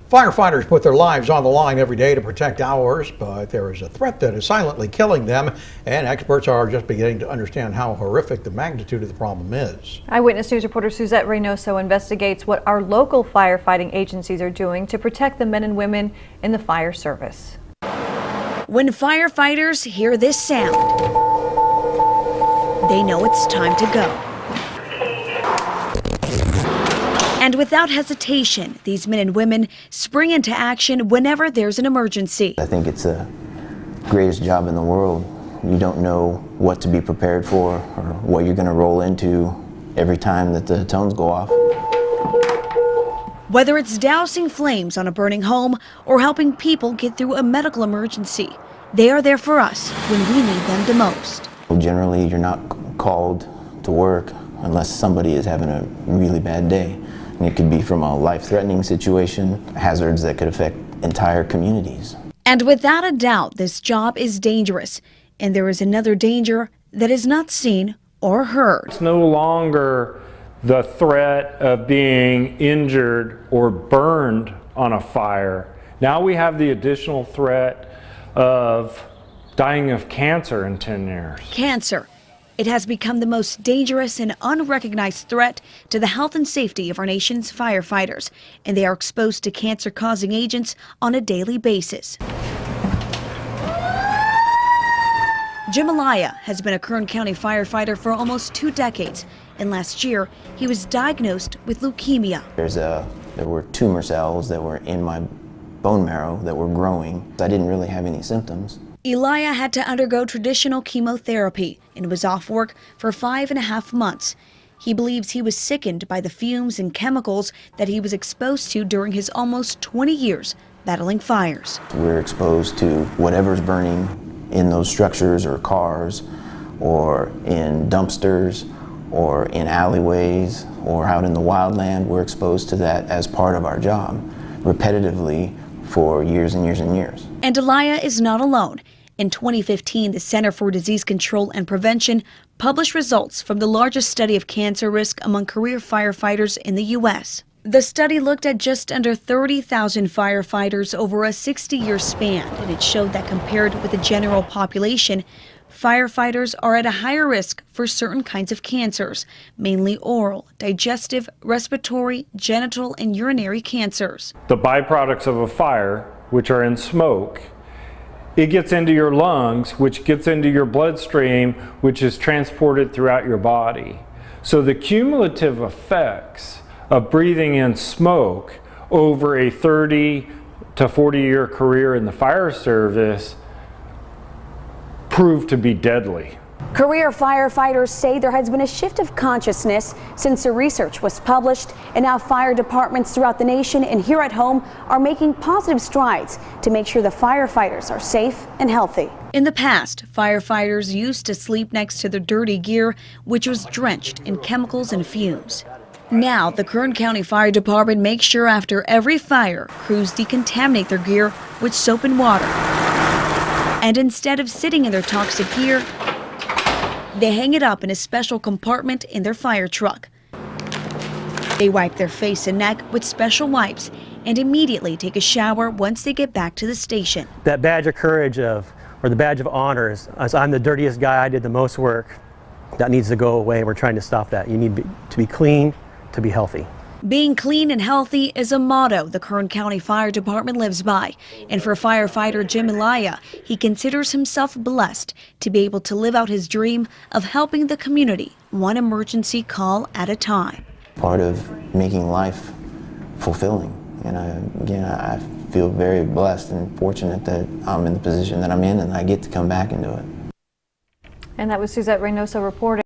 Firefighters put their lives on the line every day to protect ours, but there is a threat that is silently killing them, and experts are just beginning to understand how horrific the magnitude of the problem is. Eyewitness News reporter Suzette Reynoso investigates what our local firefighting agencies are doing to protect the men and women in the fire service. When firefighters hear this sound, they know it's time to go. And without hesitation, these men and women spring into action whenever there's an emergency. I think it's the greatest job in the world. You don't know what to be prepared for or what you're going to roll into every time that the tones go off. Whether it's dousing flames on a burning home or helping people get through a medical emergency, they are there for us when we need them the most. Generally, you're not called to work unless somebody is having a really bad day. And it could be from a life-threatening situation, hazards that could affect entire communities. And without a doubt, this job is dangerous. And there is another danger that is not seen or heard. It's no longer the threat of being injured or burned on a fire. Now we have the additional threat of dying of cancer in 10 years. Cancer. It has become the most dangerous and unrecognized threat to the health and safety of our nation's firefighters, and they are exposed to cancer-causing agents on a daily basis. Jim Alaya has been a Kern County firefighter for almost 2 decades, and last year he was diagnosed with leukemia. There were tumor cells that were in my bone marrow that were growing. I didn't really have any symptoms. Elia had to undergo traditional chemotherapy and was off work for 5.5 months. He believes he was sickened by the fumes and chemicals that he was exposed to during his almost 20 years battling fires. We're exposed to whatever's burning in those structures or cars or in dumpsters or in alleyways or out in the wildland. We're exposed to that as part of our job repetitively for years and years and years. And Elia is not alone. In 2015, the Center for Disease Control and Prevention published results from the largest study of cancer risk among career firefighters in the U.S. The study looked at just under 30,000 firefighters over a 60-year span, and it showed that compared with the general population, firefighters are at a higher risk for certain kinds of cancers, mainly oral, digestive, respiratory, genital, and urinary cancers. The byproducts of a fire, which are in smoke, it gets into your lungs, which gets into your bloodstream, which is transported throughout your body. So the cumulative effects of breathing in smoke over a 30 to 40-year career in the fire service proved to be deadly. Career firefighters say there has been a shift of consciousness since the research was published, and now fire departments throughout the nation and here at home are making positive strides to make sure the firefighters are safe and healthy. In the past, firefighters used to sleep next to their dirty gear, which was drenched in chemicals and fumes. Now, the Kern County Fire Department makes sure after every fire, crews decontaminate their gear with soap and water. And instead of sitting in their toxic gear, they hang it up in a special compartment in their fire truck. They wipe their face and neck with special wipes and immediately take a shower once they get back to the station. That badge of courage or the badge of honor is, as I'm the dirtiest guy, I did the most work, that needs to go away, and we're trying to stop that. You need to be clean, to be healthy. Being clean and healthy is a motto the Kern County Fire Department lives by. And for firefighter Jim Elia, he considers himself blessed to be able to live out his dream of helping the community one emergency call at a time. Part of making life fulfilling. And I feel very blessed and fortunate that I'm in the position that I'm in and I get to come back and do it. And that was Suzette Reynoso reporting.